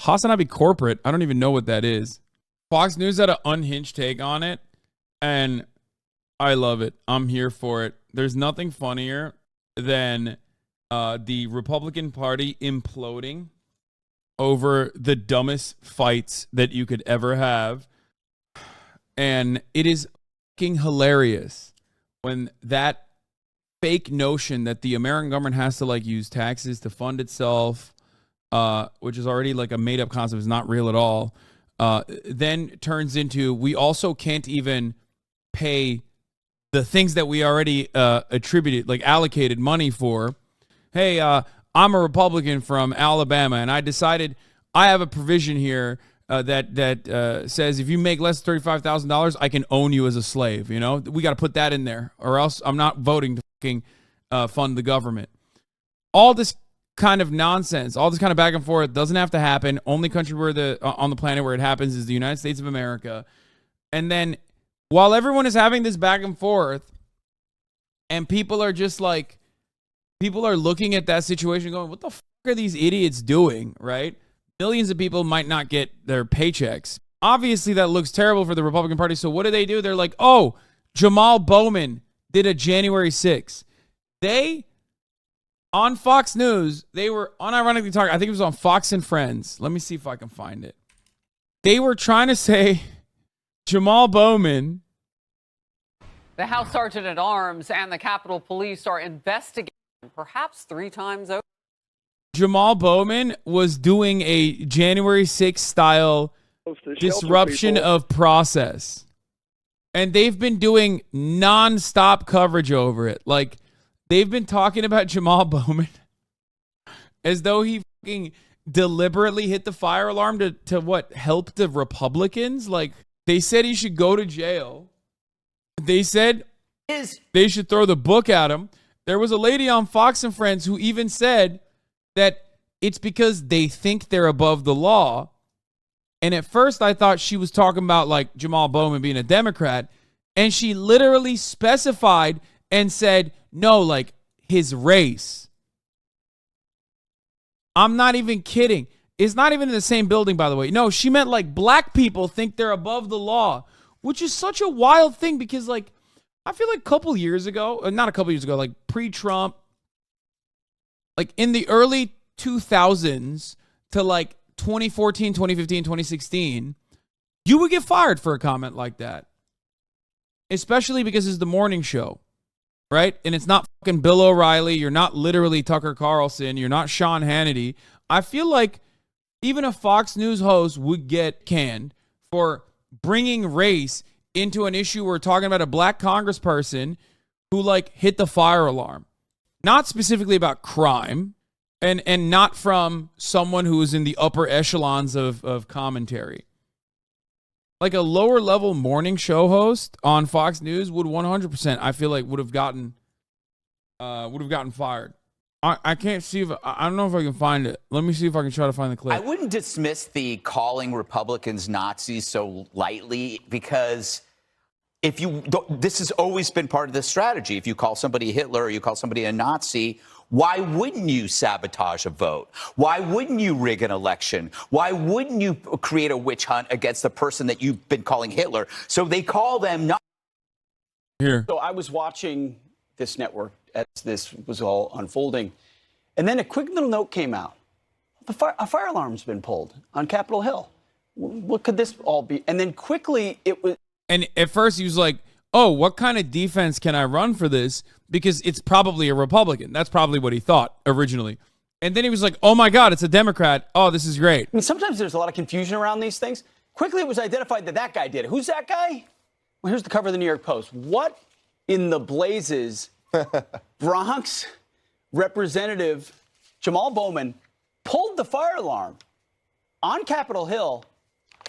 HasanAbi corporate. I don't even know what that is. Fox News had an unhinged take on it, and I love it. I'm here for it. There's nothing funnier than the Republican Party imploding over the dumbest fights that you could ever have. And it is fucking hilarious when that fake notion that the American government has to like use taxes to fund itself, which is already like a made up concept, is not real at all, then turns into we also can't even pay the things that we already attributed, like allocated money for. Hey, I'm a Republican from Alabama, and I decided I have a provision here that says if you make less than $35,000, I can own you as a slave. You know, we got to put that in there, or else I'm not voting to fucking fund the government. All this kind of nonsense, all this kind of back and forth doesn't have to happen. Only country where on the planet where it happens is the United States of America. And then while everyone is having this back and forth, and people are just like, people are looking at that situation going, what the fuck are these idiots doing, right? Millions of people might not get their paychecks. Obviously, that looks terrible for the Republican Party. So what do? They're like, oh, Jamaal Bowman did a January 6th. On Fox News, they were unironically talking, I think it was on Fox and Friends. Let me see if I can find it. They were trying to say Jamaal Bowman. The House Sergeant at Arms and the Capitol Police are investigating perhaps 3 times over. Jamaal Bowman was doing a January 6th style disruption of process. And they've been doing nonstop coverage over it. Like, they've been talking about Jamaal Bowman as though he fucking deliberately hit the fire alarm to what, help the Republicans? Like, they said he should go to jail. They said they should throw the book at him. There was a lady on Fox and Friends who even said that it's because they think they're above the law. And at first I thought she was talking about like Jamaal Bowman being a Democrat. And she literally specified and said, no, like his race. I'm not even kidding. It's not even in the same building, by the way. No, she meant like black people think they're above the law, which is such a wild thing because like, I feel like a couple years ago, not a couple years ago, like pre-Trump, like in the early 2000s to like 2014, 2015, 2016, you would get fired for a comment like that. Especially because it's the morning show, right? And it's not fucking Bill O'Reilly. You're not literally Tucker Carlson. You're not Sean Hannity. I feel like even a Fox News host would get canned for bringing race into an issue where we're talking about a black congressperson who like hit the fire alarm. Not specifically about crime and not from someone who is in the upper echelons of commentary. Like a lower level morning show host on Fox News would 100%, I feel like would have gotten fired. I can't see if I don't know if I can find it. Let me see if I can try to find the clip. I wouldn't dismiss the calling Republicans Nazis so lightly because this has always been part of the strategy. If you call somebody Hitler or you call somebody a Nazi, why wouldn't you sabotage a vote? Why wouldn't you rig an election? Why wouldn't you create a witch hunt against the person that you've been calling Hitler? So they call them Nazis. Here. So I was watching this network as this was all unfolding, and then a quick little note came out. A fire alarm's been pulled on Capitol Hill. What could this all be? And then quickly it was. And at first he was like, oh, what kind of defense can I run for this? Because it's probably a Republican. That's probably what he thought originally. And then he was like, oh my God, it's a Democrat. Oh, this is great. I mean, sometimes there's a lot of confusion around these things. Quickly it was identified that guy did it. Who's that guy? Well, here's the cover of the New York Post. What in the blazes Bronx Representative Jamaal Bowman pulled the fire alarm on Capitol Hill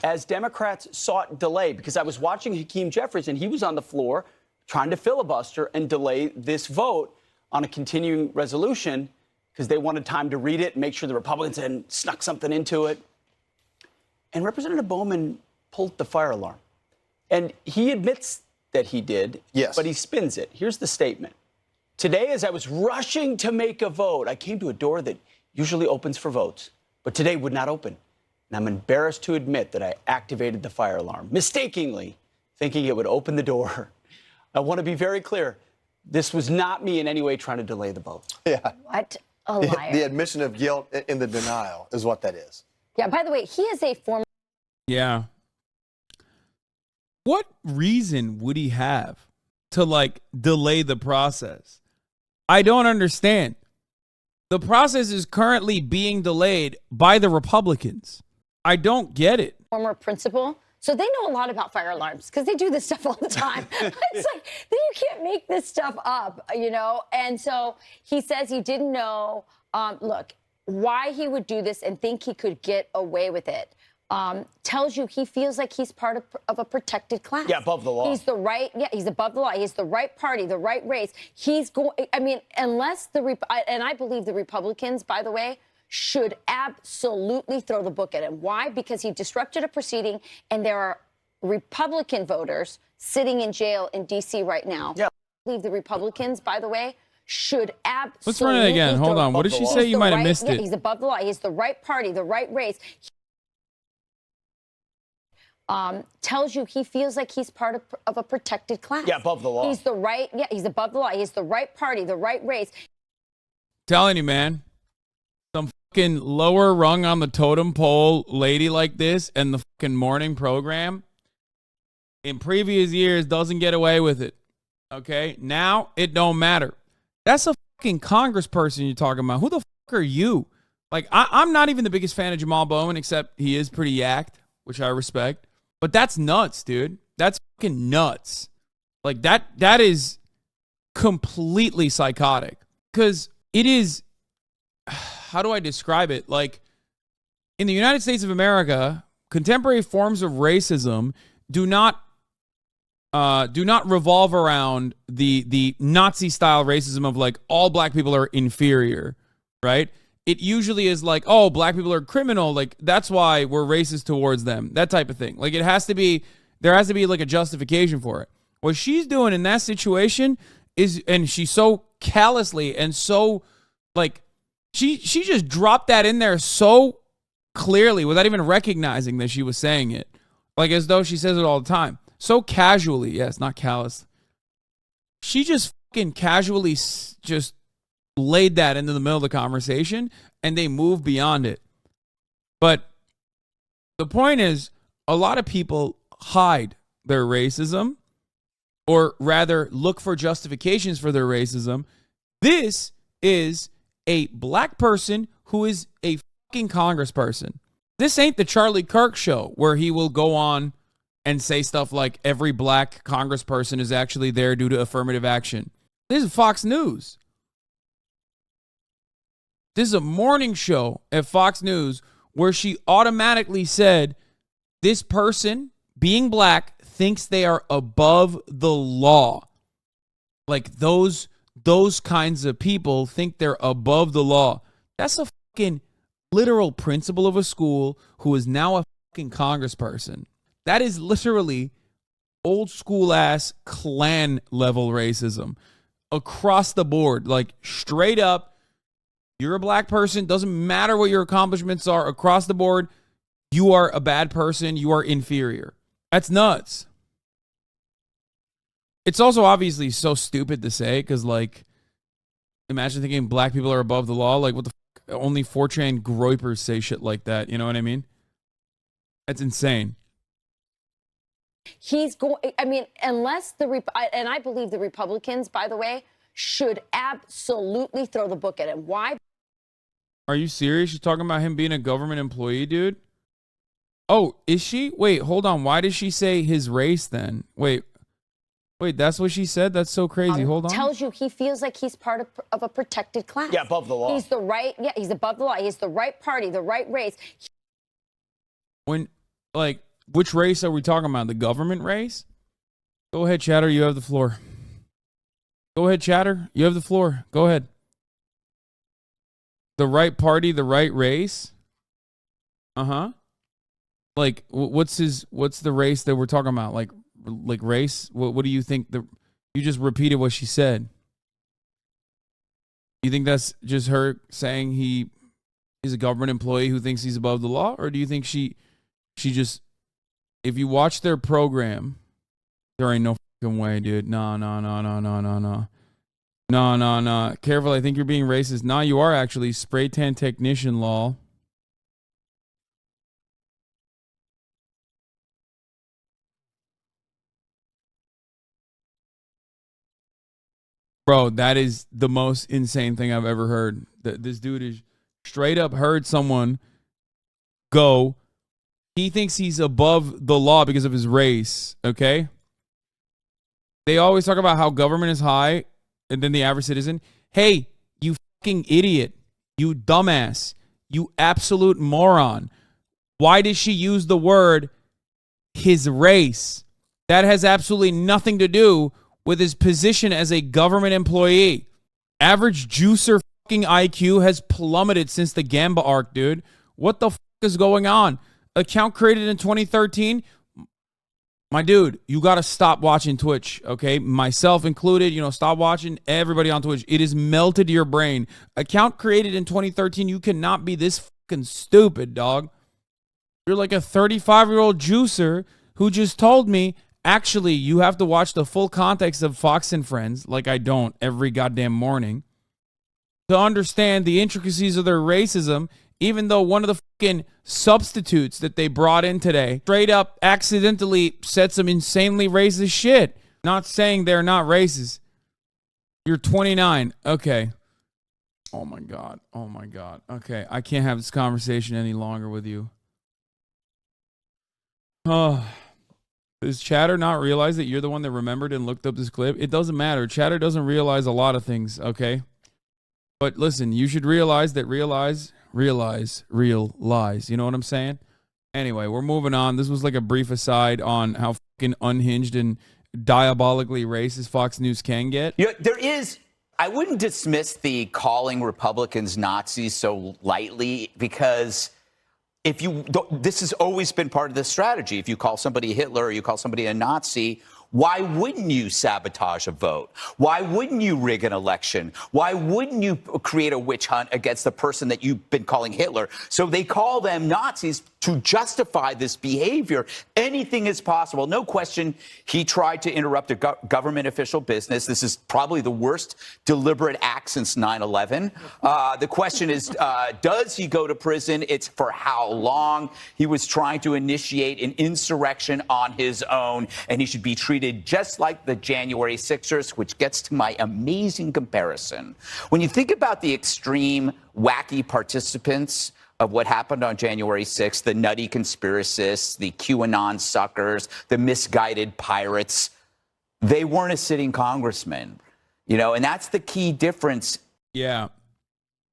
as Democrats sought delay, because I was watching Hakeem Jeffries and he was on the floor trying to filibuster and delay this vote on a continuing resolution because they wanted time to read it and make sure the Republicans hadn't snuck something into it. And Representative Bowman pulled the fire alarm. And he admits that he did, yes, but he spins it. Here's the statement. Today, as I was rushing to make a vote, I came to a door that usually opens for votes, but today would not open. and I'm embarrassed to admit that I activated the fire alarm, mistakenly thinking it would open the door. I want to be very clear. This was not me in any way trying to delay the vote. Yeah. What a liar. The admission of guilt in the denial is what that is. Yeah, by the way, he is a former. Yeah. What reason would he have to like delay the process? I don't understand. The process is currently being delayed by the Republicans. I don't get it. Former principal. So they know a lot about fire alarms because they do this stuff all the time. It's like, you can't make this stuff up, you know? And so he says he didn't know, look, why he would do this and think he could get away with it. Tells you he feels like he's part of a protected class. Yeah, above the law. He's the right, yeah, he's above the law. He's the right party, the right race. He's going, I mean, unless and I believe the Republicans, by the way, should absolutely throw the book at him. Why? Because he disrupted a proceeding, and there are Republican voters sitting in jail in D.C. right now. Yeah. I believe the Republicans, by the way, should absolutely. Let's run it again. Hold on. What did she say? You might have missed it. He's above the law. He's the right party, the right race. Tells you he feels like he's part of a protected class. Yeah, above the law. He's the right, yeah, he's above the law. He's the right party, the right race. Telling you, man. Some fucking lower rung on the totem pole lady like this and the fucking morning program in previous years doesn't get away with it. Okay? Now it don't matter. That's a fucking congressperson you're talking about. Who the fuck are you? Like, I'm not even the biggest fan of Jamaal Bowman, except he is pretty yacked, which I respect. But that's nuts, dude. That's fucking nuts. Like, that is completely psychotic. Because it is, how do I describe it? Like, in the United States of America, contemporary forms of racism do not revolve around the Nazi-style racism of, like, all black people are inferior, right? It usually is like, oh, black people are criminal. Like, that's why we're racist towards them. That type of thing. Like, there has to be like a justification for it. What she's doing in that situation is, and she's so callously and so, like, she just dropped that in there so clearly without even recognizing that she was saying it. Like, as though she says it all the time. So casually. Yes, not callous. She just fucking casually just laid that into the middle of the conversation, and they move beyond it. But the point is, a lot of people hide their racism, or rather look for justifications for their racism. This is a black person who is a fucking congressperson. This ain't the Charlie Kirk show where he will go on and say stuff like every black congressperson is actually there due to affirmative action. This is Fox News. This is a morning show at Fox News where she automatically said this person, being black, thinks they are above the law. Like those kinds of people think they're above the law. That's a fucking literal principal of a school who is now a fucking congressperson. That is literally old school ass Klan level racism across the board. Like straight up. You're a black person. Doesn't matter what your accomplishments are across the board. You are a bad person. You are inferior. That's nuts. It's also obviously so stupid to say because, like, imagine thinking black people are above the law. Like, what the fuck? Only 4chan groypers say shit like that. You know what I mean? That's insane. He's going, I mean, unless and I believe the Republicans, by the way, should absolutely throw the book at him. Why? Are you serious? You're talking about him being a government employee, dude? Oh, is she? Wait, hold on. Why did she say his race then? Wait, that's what she said? That's so crazy. Hold on. Tells you he feels like he's part of a protected class. Yeah, above the law. He's the right, yeah, he's above the law. He's the right party, the right race. When, like, which race are we talking about? The government race? Go ahead, Chatter. You have the floor. Go ahead, Chatter. You have the floor. Go ahead. The right party, the right race? Uh-huh. Like, what's the race that we're talking about? Like race? What do you think? You just repeated what she said. You think that's just her saying he he's a government employee who thinks he's above the law? Or do you think she just, if you watch their program, there ain't no fucking way, dude. No. Careful, I think you're being racist. Nah, you are actually. Spray tan technician law. Bro, that is the most insane thing I've ever heard. This dude is straight up heard someone go, he thinks he's above the law because of his race, okay? They always talk about how government is high and then the average citizen. Hey, you fucking idiot. You dumbass. You absolute moron. Why did she use the word his race? That has absolutely nothing to do with his position as a government employee. Average juicer fucking IQ has plummeted since the Gamba arc, dude. What the fuck is going on? Account created in 2013? My dude, you got to stop watching Twitch, okay? Myself included, stop watching everybody on Twitch. It is melted your brain. Account created in 2013, you cannot be this fucking stupid, dog. You're like a 35-year-old juicer who just told me, actually, you have to watch the full context of Fox and Friends, like I don't every goddamn morning, to understand the intricacies of their racism, even though one of the fucking substitutes that they brought in today straight up accidentally said some insanely racist shit. Not saying they're not racist. You're 29. Okay. Oh my God. Okay, I can't have this conversation any longer with you. Oh. Does Chatter not realize that you're the one that remembered and looked up this clip? It doesn't matter. Chatter doesn't realize a lot of things, okay? But listen, you should realize that realize real lies. You know what I'm saying? Anyway, we're moving on. This was like a brief aside on how fucking unhinged and diabolically racist Fox News can get. I wouldn't dismiss the calling Republicans Nazis so lightly because this has always been part of the strategy. If you call somebody Hitler or you call somebody a Nazi, why wouldn't you sabotage a vote? Why wouldn't you rig an election? Why wouldn't you create a witch hunt against the person that you've been calling Hitler? So they call them Nazis to justify this behavior. Anything is possible. No question, he tried to interrupt a government official business. This is probably the worst deliberate act since 9/11. The question is, does he go to prison? It's for how long? He was trying to initiate an insurrection on his own, and he should be treated just like the January 6ers, which gets to my amazing comparison. When you think about the extreme, wacky participants of what happened on January 6th, the nutty conspiracists, the QAnon suckers, the misguided pirates, they weren't a sitting congressman, and that's the key difference. Yeah.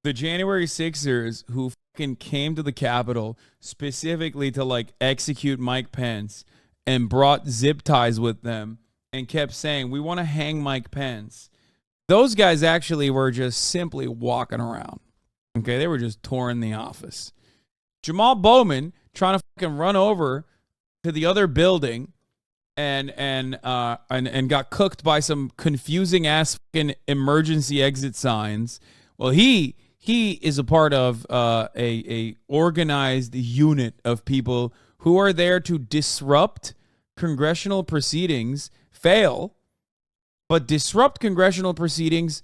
The January 6ers who fucking came to the Capitol specifically to execute Mike Pence and brought zip ties with them and kept saying, we want to hang Mike Pence. Those guys actually were just simply walking around. Okay, they were just touring the office. Jamaal Bowman trying to fucking run over to the other building and got cooked by some confusing ass fucking emergency exit signs. Well, he is a part of a organized unit of people who are there to disrupt congressional proceedings, fail, but disrupt congressional proceedings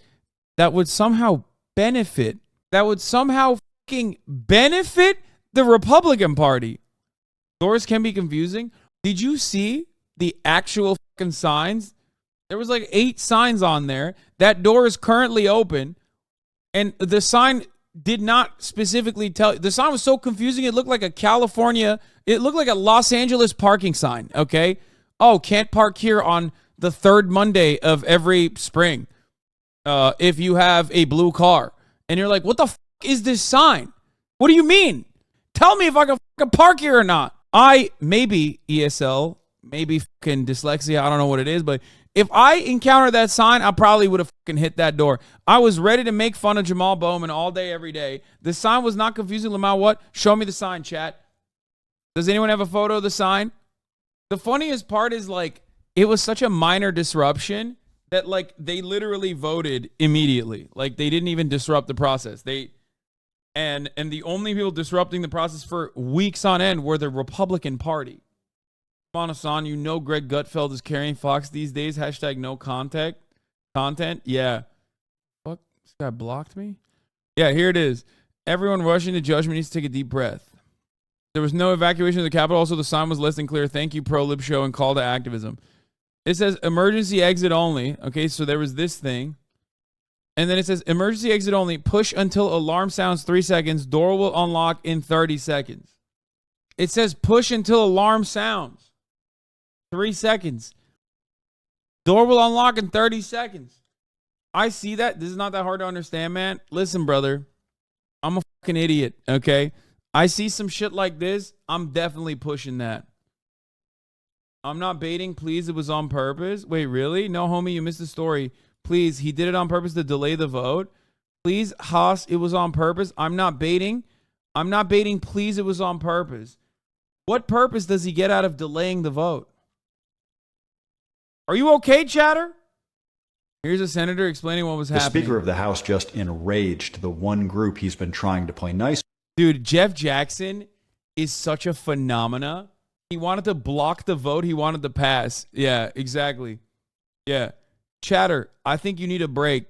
that would somehow benefit fucking benefit the Republican Party. Doors can be confusing. Did you see the actual fucking signs? There was 8 signs on there. That door is currently open. And the sign did not specifically tell. The sign was so confusing. It looked like it looked like a Los Angeles parking sign. Okay. Oh, can't park here on the 3rd Monday of every spring. If you have a blue car. And you're like, what the fuck is this sign? What do you mean? Tell me if I can fucking park here or not. Maybe ESL, maybe fucking dyslexia. I don't know what it is, but if I encountered that sign, I probably would have fucking hit that door. I was ready to make fun of Jamaal Bowman all day, every day. The sign was not confusing. Lamau, what? Show me the sign, chat. Does anyone have a photo of the sign? The funniest part is it was such a minor disruption that they literally voted immediately. They didn't even disrupt the process. They And the only people disrupting the process for weeks on end were the Republican Party. Come on, Hasan, you know Greg Gutfeld is carrying Fox these days. Hashtag no content. Yeah. Fuck, this guy blocked me? Yeah, here it is. Everyone rushing to judgment needs to take a deep breath. There was no evacuation of the Capitol. Also, the sign was less than clear. Thank you, Pro-Lib Show, and call to activism. It says emergency exit only. Okay, so there was this thing. And then it says emergency exit only. Push until alarm sounds 3 seconds. Door will unlock in 30 seconds. It says push until alarm sounds. 3 seconds. Door will unlock in 30 seconds. I see that. This is not that hard to understand, man. Listen, brother. I'm a fucking idiot, okay? I see some shit like this. I'm definitely pushing that. I'm not baiting. Please, it was on purpose. Wait, really? No, homie, you missed the story. Please, he did it on purpose to delay the vote. Please, Haas, it was on purpose. I'm not baiting. Please, it was on purpose. What purpose does he get out of delaying the vote? Are you okay, chatter? Here's a senator explaining what was happening. The Speaker of the House just enraged the one group he's been trying to play nice. Dude, Jeff Jackson is such a phenomena. He wanted to block the vote. He wanted to pass. Yeah, exactly. Yeah. Chatter, I think you need a break.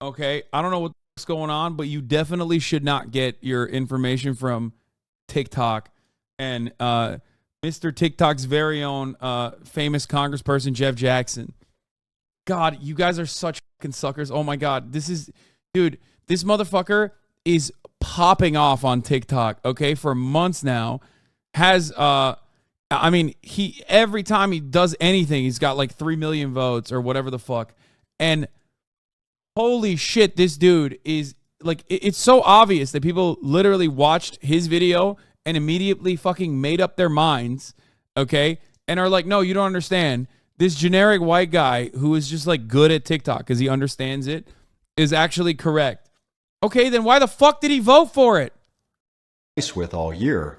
Okay? I don't know what's going on, but you definitely should not get your information from TikTok and Mr. TikTok's very own famous congressperson, Jeff Jackson. God, you guys are such fucking suckers. Oh my God. Dude, this motherfucker is popping off on TikTok, okay, for months now. Every time he does anything, he's got like 3 million votes or whatever the fuck. And holy shit, this dude is like, it's so obvious that people literally watched his video and immediately fucking made up their minds, okay, and are like, no, you don't understand. This generic white guy who is just like good at TikTok because he understands it is actually correct. Okay, then why the fuck did he vote for it? With all year,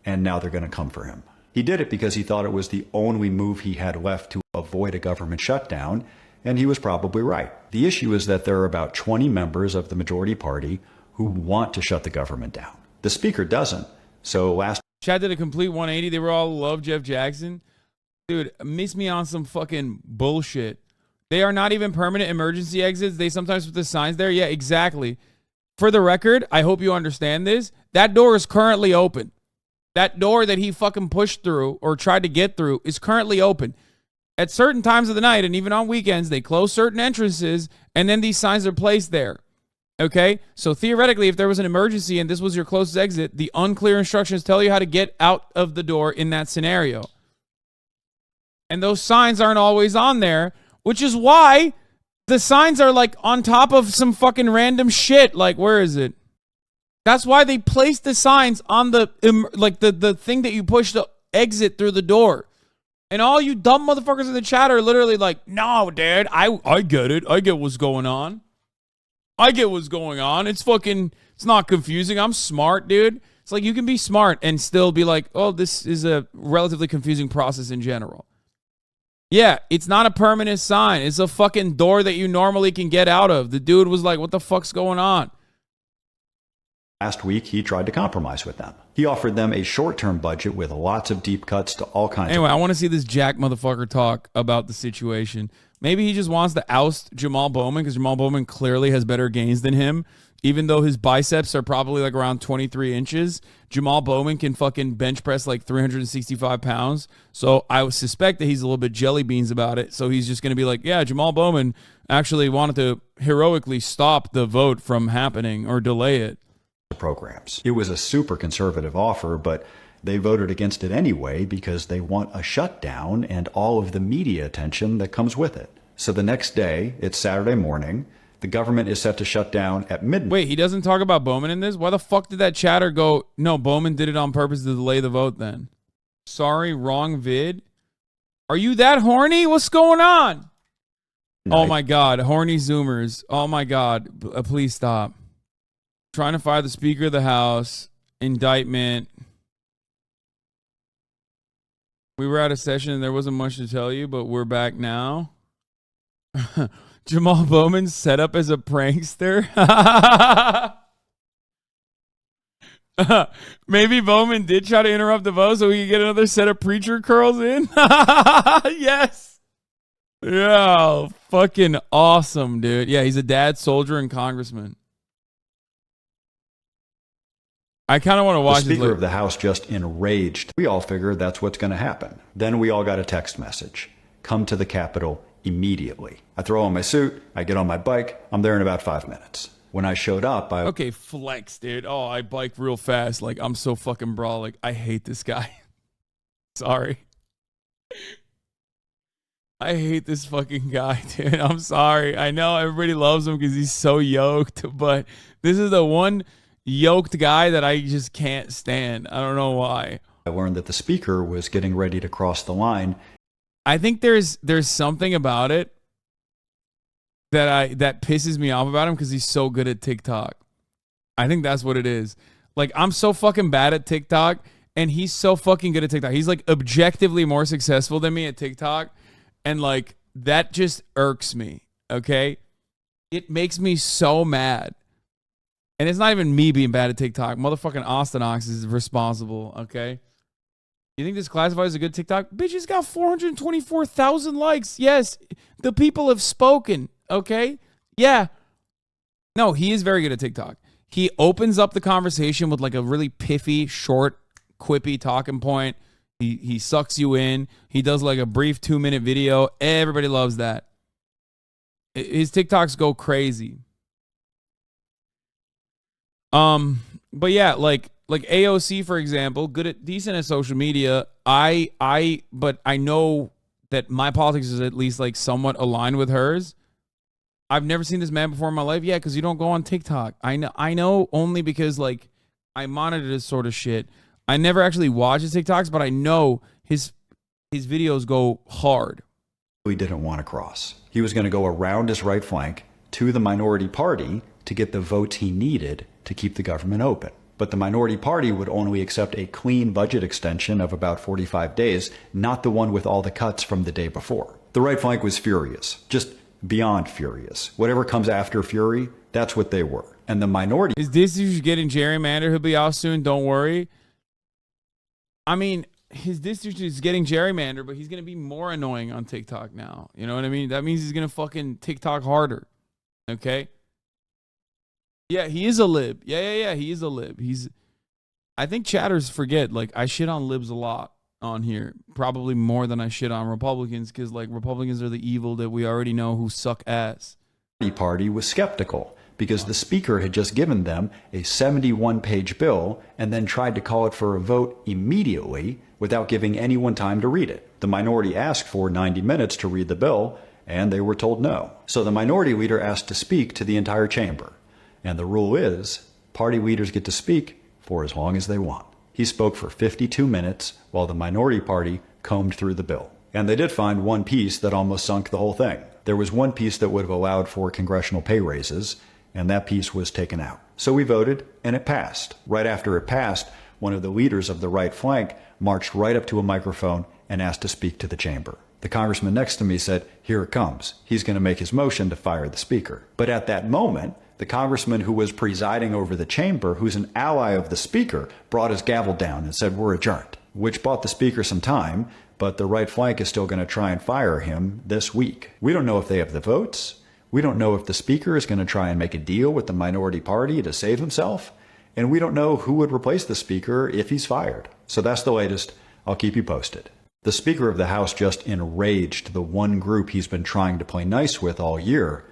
and now they're going to come for him. He did it because he thought it was the only move he had left to avoid a government shutdown, and he was probably right. The issue is that there are about 20 members of the majority party who want to shut the government down. The Speaker doesn't. So last Chad did a complete 180. They were all love Jeff Jackson. Dude, miss me on some fucking bullshit. They are not even permanent emergency exits. They sometimes put the signs there. Yeah, exactly. For the record, I hope you understand this. That door is currently open. That door that he fucking pushed through or tried to get through is currently open. At certain times of the night and even on weekends, they close certain entrances and then these signs are placed there. Okay? So theoretically, if there was an emergency and this was your closest exit, the unclear instructions tell you how to get out of the door in that scenario. And those signs aren't always on there, which is why the signs are like on top of some fucking random shit. Like, where is it? That's why they placed the signs on the thing that you push to exit through the door. And all you dumb motherfuckers in the chat are literally like, no, Dad, I get it. I get what's going on. It's not confusing. I'm smart, dude. It's like you can be smart and still be like, oh, this is a relatively confusing process in general. Yeah, it's not a permanent sign. It's a fucking door that you normally can get out of. The dude was like, what the fuck's going on? Last week, he tried to compromise with them. He offered them a short-term budget with lots of deep cuts to all kinds Anyway, I want to see this Jack motherfucker talk about the situation. Maybe he just wants to oust Jamaal Bowman because Jamaal Bowman clearly has better gains than him. Even though his biceps are probably like around 23 inches, Jamaal Bowman can fucking bench press like 365 pounds. So I would suspect that he's a little bit jelly beans about it. So he's just going to be like, yeah, Jamaal Bowman actually wanted to heroically stop the vote from happening or delay it. Programs. It was a super conservative offer, but they voted against it anyway because they want a shutdown and all of the media attention that comes with it. So the next day, it's Saturday morning, the government is set to shut down at midnight. Wait, he doesn't talk about Bowman in this? Why the fuck did that chatter go, no, Bowman did it on purpose to delay the vote then? Sorry, wrong vid. Are you that horny? What's going on? Oh my God, horny Zoomers. Oh my God, please stop. Trying to fire the Speaker of the House. Indictment. We were out of session and there wasn't much to tell you, but we're back now. Jamaal Bowman set up as a prankster. Maybe Bowman did try to interrupt the vote so we could get another set of preacher curls in. Yes. Yeah, fucking awesome, dude. Yeah, he's a dad, soldier, and congressman. I kind of want to watch The Speaker of the House just enraged. We all figured that's what's going to happen. Then we all got a text message. Come to the Capitol immediately. I throw on my suit. I get on my bike. I'm there in about 5 minutes. When I showed up, Okay, flex, dude. Oh, I bike real fast. Like, I'm so fucking brolic. I hate this guy. Sorry. I hate this fucking guy, dude. I'm sorry. I know everybody loves him because he's so yoked, but this is the one yoked guy that I just can't stand. I don't know why. I learned that the Speaker was getting ready to cross the line. I think there's something about it that pisses me off about him because he's so good at TikTok. I think that's what it is. Like, I'm so fucking bad at TikTok, and he's so fucking good at TikTok. He's like objectively more successful than me at TikTok, and like that just irks me. Okay, it makes me so mad. And it's not even me being bad at TikTok. Motherfucking Austin Ox is responsible. Okay. You think this classifies as a good TikTok? Bitch, it's got 424,000 likes. Yes, the people have spoken. Okay? Yeah. No, he is very good at TikTok. He opens up the conversation with like a really piffy, short, quippy talking point. He sucks you in. He does like a brief 2-minute video. Everybody loves that. His TikToks go crazy. But yeah, like AOC, for example, decent at social media. But I know that my politics is at least like somewhat aligned with hers. I've never seen this man before in my life. Yeah, because you don't go on TikTok. I know only because like I monitor this sort of shit. I never actually watch his TikToks, but I know his videos go hard. He didn't want to cross. He was going to go around his right flank to the minority party to get the votes he needed to keep the government open. But the minority party would only accept a clean budget extension of about 45 days, not the one with all the cuts from the day before. The right flank was furious, just beyond furious. Whatever comes after fury, that's what they were. And the minority... Is this who's getting gerrymandered? He'll be out soon, don't worry. I mean, his district is getting gerrymandered, but he's going to be more annoying on TikTok now. You know what I mean? That means he's going to fucking TikTok harder. Okay? Yeah, he is a lib. Yeah, he is a lib. I think chatters forget, like, I shit on libs a lot on here. Probably more than I shit on Republicans, because, like, Republicans are the evil that we already know who suck ass. The party was skeptical because the Speaker had just given them a 71-page bill and then tried to call it for a vote immediately without giving anyone time to read it. The minority asked for 90 minutes to read the bill, and they were told no. So the minority leader asked to speak to the entire chamber. And the rule is, party leaders get to speak for as long as they want. He spoke for 52 minutes while the minority party combed through the bill. And they did find one piece that almost sunk the whole thing. There was one piece that would have allowed for congressional pay raises, and that piece was taken out. So we voted, and it passed. Right after it passed, one of the leaders of the right flank marched right up to a microphone and asked to speak to the chamber. The congressman next to me said, "Here it comes. He's going to make his motion to fire the Speaker." But at that moment, the congressman who was presiding over the chamber, who's an ally of the Speaker, brought his gavel down and said, "We're adjourned," which bought the Speaker some time, but the right flank is still going to try and fire him this week. We don't know if they have the votes. We don't know if the Speaker is going to try and make a deal with the minority party to save himself. And we don't know who would replace the Speaker if he's fired. So that's the latest. I'll keep you posted. The Speaker of the House just enraged the one group he's been trying to play nice with all year,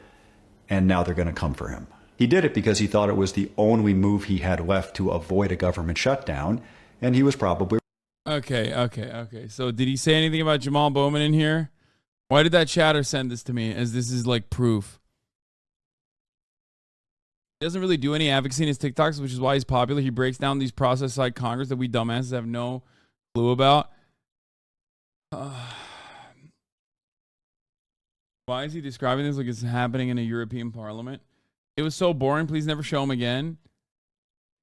and now they're going to come for him. He did it because he thought it was the only move he had left to avoid a government shutdown, and he was probably... Okay. So did he say anything about Jamaal Bowman in here? Why did that chatter send this to me, as this is like proof? He doesn't really do any advocacy in his TikToks, which is why he's popular. He breaks down these process side Congress that we dumbasses have no clue about. Why is he describing this like it's happening in a European parliament? It was so boring. Please never show him again.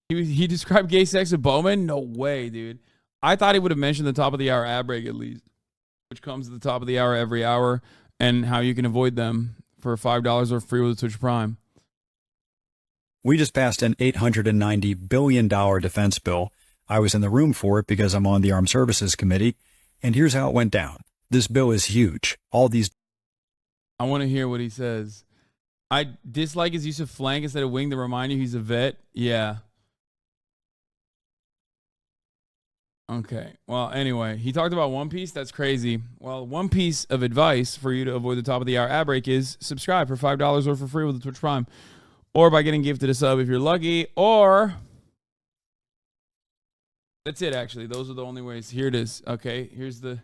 He described gay sex with Bowman? No way, dude. I thought he would have mentioned the top of the hour ad break at least, which comes at the top of the hour every hour, and how you can avoid them for $5 or free with Twitch Prime. We just passed an $890 billion defense bill. I was in the room for it because I'm on the Armed Services Committee, and here's how it went down. This bill is huge. All these... I want to hear what he says. I dislike his use of flank instead of wing to remind you he's a vet. Yeah. Okay. Well, anyway, he talked about One Piece. That's crazy. Well, one piece of advice for you to avoid the top of the hour ad break is subscribe for $5 or for free with the Twitch Prime, or by getting gifted a sub if you're lucky, or that's it. Actually, those are the only ways. Here it is. Okay. Here's the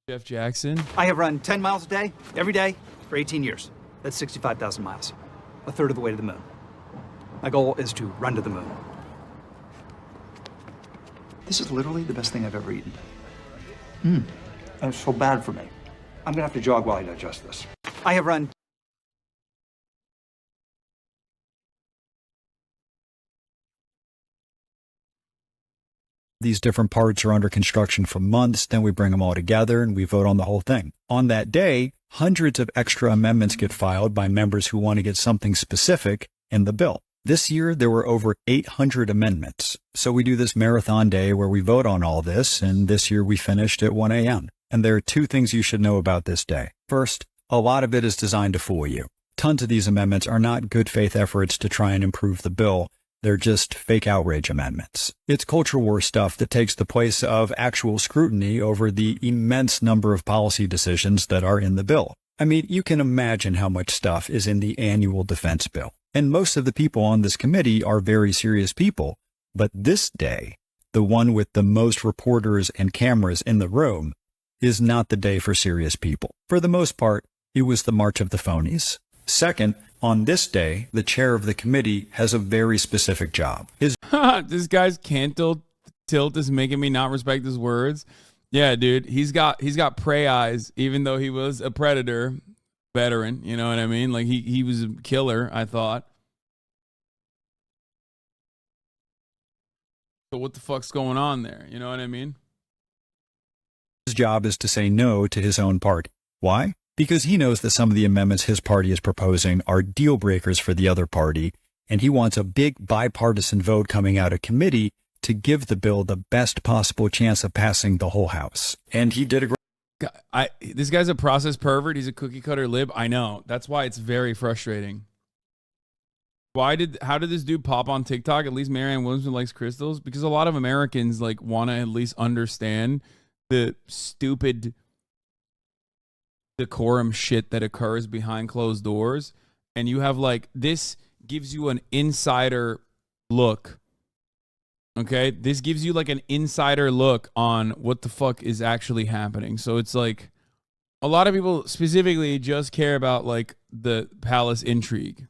Jeff Jackson. I have run 10 miles a day, every day, for 18 years. That's 65,000 miles, a third of the way to the moon. My goal is to run to the moon. This is literally the best thing I've ever eaten. That's so bad for me. I'm gonna have to jog while I digest this. I have run. These different parts are under construction for months, then we bring them all together and we vote on the whole thing. On that day, hundreds of extra amendments get filed by members who want to get something specific in the bill. This year, there were over 800 amendments. So we do this marathon day where we vote on all this, and this year we finished at 1 a.m. And there are two things you should know about this day. First, a lot of it is designed to fool you. Tons of these amendments are not good faith efforts to try and improve the bill. They're just fake outrage amendments. It's culture war stuff that takes the place of actual scrutiny over the immense number of policy decisions that are in the bill. I mean, you can imagine how much stuff is in the annual defense bill. And most of the people on this committee are very serious people. But this day, the one with the most reporters and cameras in the room, is not the day for serious people. For the most part, it was the March of the Phonies. Second, on this day, the chair of the committee has a very specific job. This guy's cantle tilt is making me not respect his words. Yeah, dude, he's got prey eyes, even though he was a predator veteran. You know what I mean? Like he was a killer, I thought. So what the fuck's going on there? You know what I mean? His job is to say no to his own party. Why? Because he knows that some of the amendments his party is proposing are deal breakers for the other party, and he wants a big bipartisan vote coming out of committee to give the bill the best possible chance of passing the whole House. And he did a great... This guy's a process pervert. He's a cookie cutter lib. I know. That's why it's very frustrating. How did this dude pop on TikTok? At least Marianne Williamson likes crystals, because a lot of Americans like want to at least understand the stupid decorum shit that occurs behind closed doors. And you have like, this gives you an insider look. Okay, this gives you like an insider look on what the fuck is actually happening. So it's like a lot of people specifically just care about like the palace intrigue.